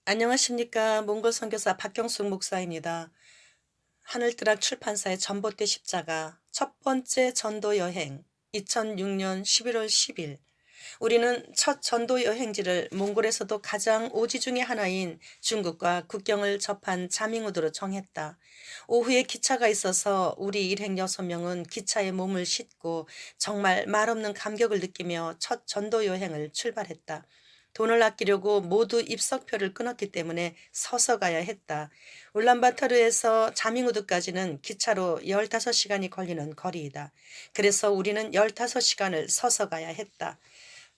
안녕하십니까. 몽골 선교사 박경숙 목사입니다. 하늘뜨락 출판사의 전봇대 십자가 첫 번째 전도 여행 2006년 11월 10일. 우리는 첫 전도 여행지를 몽골에서도 가장 오지 중의 하나인 중국과 국경을 접한 자밍우드로 정했다. 오후에 기차가 있어서 우리 일행 6명은 기차에 몸을 싣고 정말 말없는 감격을 느끼며 첫 전도 여행을 출발했다. 돈을 아끼려고 모두 입석표를 끊었기 때문에 서서 가야 했다. 울란바토르에서 자밍우드까지는 기차로 15시간이 걸리는 거리이다. 그래서 우리는 15시간을 서서 가야 했다.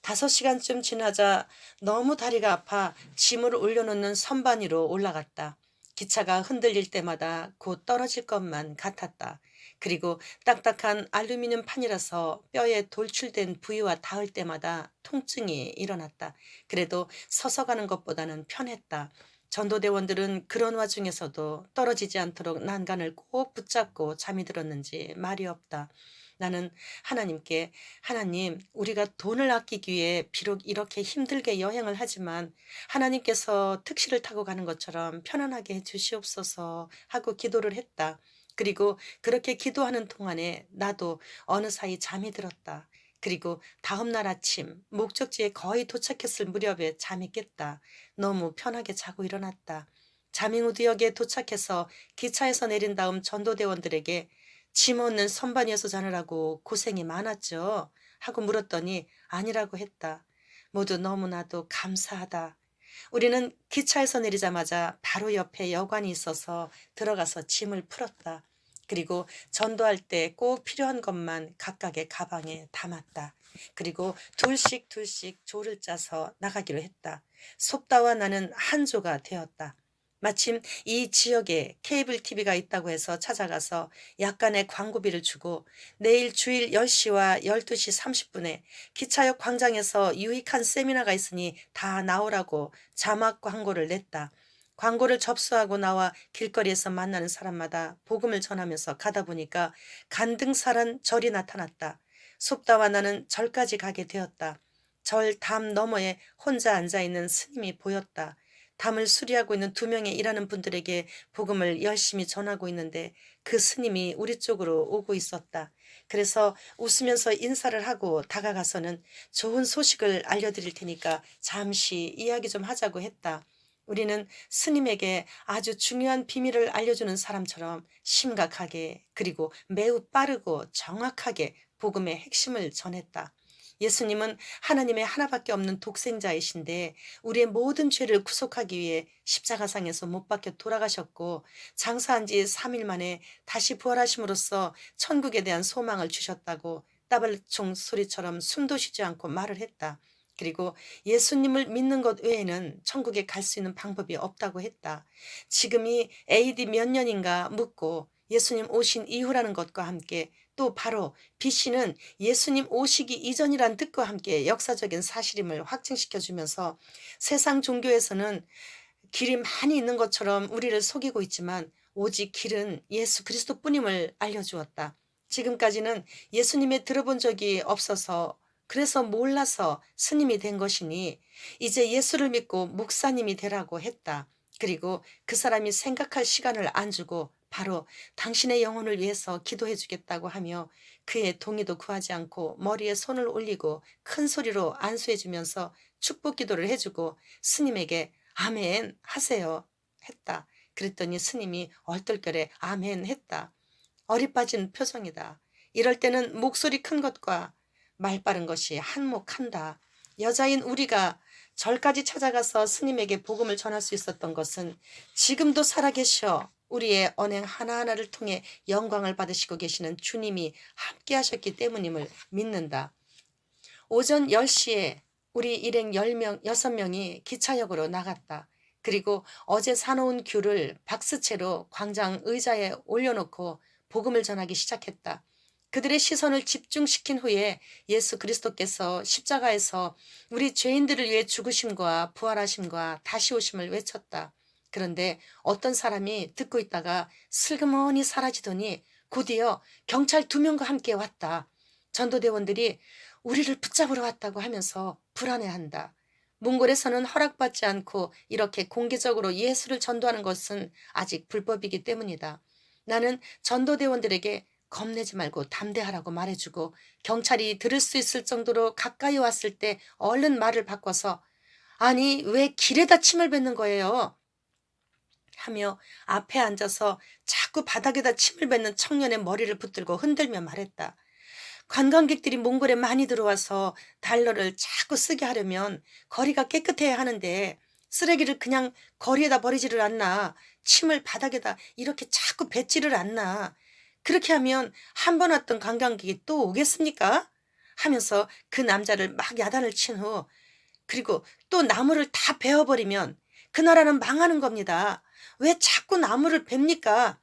5시간쯤 지나자 너무 다리가 아파 짐을 올려놓는 선반 위로 올라갔다. 기차가 흔들릴 때마다 곧 떨어질 것만 같았다. 그리고 딱딱한 알루미늄 판이라서 뼈에 돌출된 부위와 닿을 때마다 통증이 일어났다. 그래도 서서 가는 것보다는 편했다. 전도대원들은 그런 와중에서도 떨어지지 않도록 난간을 꼭 붙잡고 잠이 들었는지 말이 없다. 나는 하나님께 하나님, 우리가 돈을 아끼기 위해 비록 이렇게 힘들게 여행을 하지만 하나님께서 택시를 타고 가는 것처럼 편안하게 해 주시옵소서 하고 기도를 했다. 그리고 그렇게 기도하는 동안에 나도 어느 사이 잠이 들었다. 그리고 다음 날 아침 목적지에 거의 도착했을 무렵에 잠이 깼다. 너무 편하게 자고 일어났다. 자밍우드역에 도착해서 기차에서 내린 다음 전도대원들에게 짐 없는 선반 위에서 자느라고 고생이 많았죠? 하고 물었더니 아니라고 했다. 모두 너무나도 감사하다. 우리는 기차에서 내리자마자 바로 옆에 여관이 있어서 들어가서 짐을 풀었다. 그리고 전도할 때 꼭 필요한 것만 각각의 가방에 담았다. 그리고 둘씩 조를 짜서 나가기로 했다. 솝다와 나는 한 조가 되었다. 마침 이 지역에 케이블 TV가 있다고 해서 찾아가서 약간의 광고비를 주고 내일 주일 10시와 12시 30분에 기차역 광장에서 유익한 세미나가 있으니 다 나오라고 자막 광고를 냈다. 광고를 접수하고 나와 길거리에서 만나는 사람마다 복음을 전하면서 가다 보니까 간등사란 절이 나타났다. 솝다와 나는 절까지 가게 되었다. 절 담 너머에 혼자 앉아있는 스님이 보였다. 담을 수리하고 있는 2명의 일하는 분들에게 복음을 열심히 전하고 있는데 그 스님이 우리 쪽으로 오고 있었다. 그래서 웃으면서 인사를 하고 다가가서는 좋은 소식을 알려드릴 테니까 잠시 이야기 좀 하자고 했다. 우리는 스님에게 아주 중요한 비밀을 알려주는 사람처럼 심각하게 그리고 매우 빠르고 정확하게 복음의 핵심을 전했다. 예수님은 하나님의 하나밖에 없는 독생자이신데 우리의 모든 죄를 구속하기 위해 십자가상에서 못 박혀 돌아가셨고 장사한 지 3일 만에 다시 부활하심으로써 천국에 대한 소망을 주셨다고 따발총 소리처럼 숨도 쉬지 않고 말을 했다. 그리고 예수님을 믿는 것 외에는 천국에 갈 수 있는 방법이 없다고 했다. 지금이 AD 몇 년인가 묻고 예수님 오신 이후라는 것과 함께 또 바로 BC는 예수님 오시기 이전이란 뜻과 함께 역사적인 사실임을 확증시켜 주면서 세상 종교에서는 길이 많이 있는 것처럼 우리를 속이고 있지만 오직 길은 예수 그리스도뿐임을 알려주었다. 지금까지는 예수님의 들어본 적이 없어서 그래서 몰라서 스님이 된 것이니 이제 예수를 믿고 목사님이 되라고 했다. 그리고 그 사람이 생각할 시간을 안 주고 바로 당신의 영혼을 위해서 기도해 주겠다고 하며 그의 동의도 구하지 않고 머리에 손을 올리고 큰 소리로 안수해 주면서 축복 기도를 해주고 스님에게 아멘 하세요 했다. 그랬더니 스님이 얼떨결에 아멘 했다. 어리빠진 표정이다. 이럴 때는 목소리 큰 것과 말 빠른 것이 한몫한다. 여자인 우리가 절까지 찾아가서 스님에게 복음을 전할 수 있었던 것은 지금도 살아계셔 우리의 언행 하나하나를 통해 영광을 받으시고 계시는 주님이 함께 하셨기 때문임을 믿는다. 오전 10시에 우리 일행 6명이 기차역으로 나갔다. 그리고 어제 사놓은 귤을 박스채로 광장 의자에 올려놓고 복음을 전하기 시작했다. 그들의 시선을 집중시킨 후에 예수 그리스도께서 십자가에서 우리 죄인들을 위해 죽으심과 부활하심과 다시 오심을 외쳤다. 그런데 어떤 사람이 듣고 있다가 슬그머니 사라지더니 곧이어 경찰 2명과 함께 왔다. 전도대원들이 우리를 붙잡으러 왔다고 하면서 불안해한다. 몽골에서는 허락받지 않고 이렇게 공개적으로 예수를 전도하는 것은 아직 불법이기 때문이다. 나는 전도대원들에게 겁내지 말고 담대하라고 말해주고 경찰이 들을 수 있을 정도로 가까이 왔을 때 얼른 말을 바꿔서 아니 왜 길에다 침을 뱉는 거예요? 하며 앞에 앉아서 자꾸 바닥에다 침을 뱉는 청년의 머리를 붙들고 흔들며 말했다. 관광객들이 몽골에 많이 들어와서 달러를 자꾸 쓰게 하려면 거리가 깨끗해야 하는데 쓰레기를 그냥 거리에다 버리지를 않나. 침을 바닥에다 이렇게 자꾸 뱉지를 않나. 그렇게 하면 한 번 왔던 관광객이 또 오겠습니까? 하면서 그 남자를 막 야단을 친 후 그리고 또 나무를 다 베어버리면 그 나라는 망하는 겁니다. 왜 자꾸 나무를 뱁니까?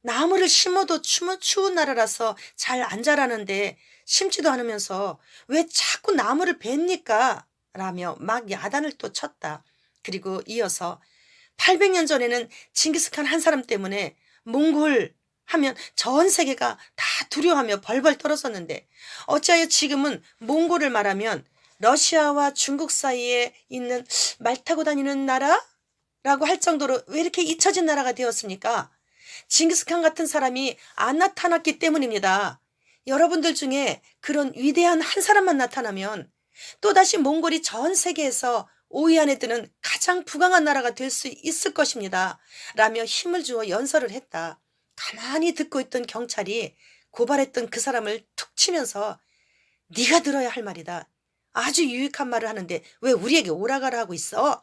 나무를 심어도 추운 나라라서 잘 안 자라는데 심지도 않으면서 왜 자꾸 나무를 뱁니까? 라며 막 야단을 또 쳤다. 그리고 이어서 800년 전에는 징기스칸 한 사람 때문에 몽골 하면 전 세계가 다 두려워하며 벌벌 떨었었는데 어찌하여 지금은 몽골을 말하면 러시아와 중국 사이에 있는 말 타고 다니는 나라? 라고 할 정도로 왜 이렇게 잊혀진 나라가 되었습니까? 징기스칸 같은 사람이 안 나타났기 때문입니다. 여러분들 중에 그런 위대한 한 사람만 나타나면 또다시 몽골이 전 세계에서 5위 안에 드는 가장 부강한 나라가 될 수 있을 것입니다. 라며 힘을 주어 연설을 했다. 가만히 듣고 있던 경찰이 고발했던 그 사람을 툭 치면서 네가 들어야 할 말이다. 아주 유익한 말을 하는데 왜 우리에게 오라가라 하고 있어?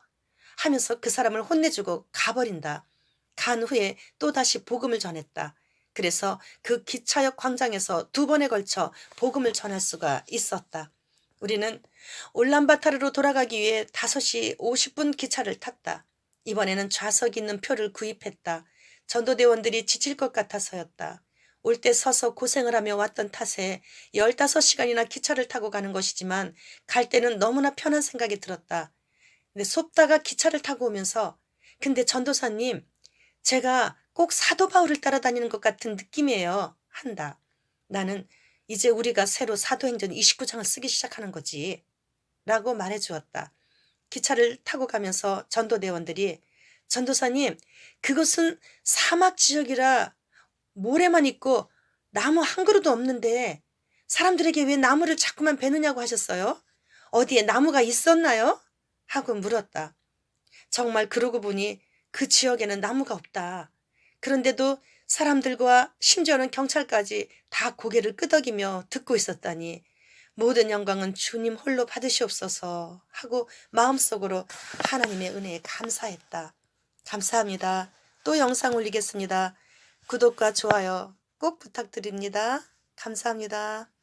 하면서 그 사람을 혼내주고 가버린다. 간 후에 또다시 복음을 전했다. 그래서 그 기차역 광장에서 2번에 걸쳐 복음을 전할 수가 있었다. 우리는 울란바타르로 돌아가기 위해 5시 50분 기차를 탔다. 이번에는 좌석 있는 표를 구입했다. 전도대원들이 지칠 것 같아서였다. 올 때 서서 고생을 하며 왔던 탓에 15시간이나 기차를 타고 가는 것이지만 갈 때는 너무나 편한 생각이 들었다. 근데 속다가 기차를 타고 오면서 근데 전도사님 제가 꼭 사도 바울을 따라다니는 것 같은 느낌이에요. 한다. 나는 이제 우리가 새로 사도행전 29장을 쓰기 시작하는 거지. 라고 말해 주었다. 기차를 타고 가면서 전도대원들이 전도사님 그것은 사막 지역이라 모래만 있고 나무 한 그루도 없는데 사람들에게 왜 나무를 자꾸만 베느냐고 하셨어요? 어디에 나무가 있었나요? 하고 물었다. 정말 그러고 보니 그 지역에는 나무가 없다. 그런데도 사람들과 심지어는 경찰까지 다 고개를 끄덕이며 듣고 있었다니 모든 영광은 주님 홀로 받으시옵소서 하고 마음속으로 하나님의 은혜에 감사했다. 감사합니다. 또 영상 올리겠습니다. 구독과 좋아요 꼭 부탁드립니다. 감사합니다.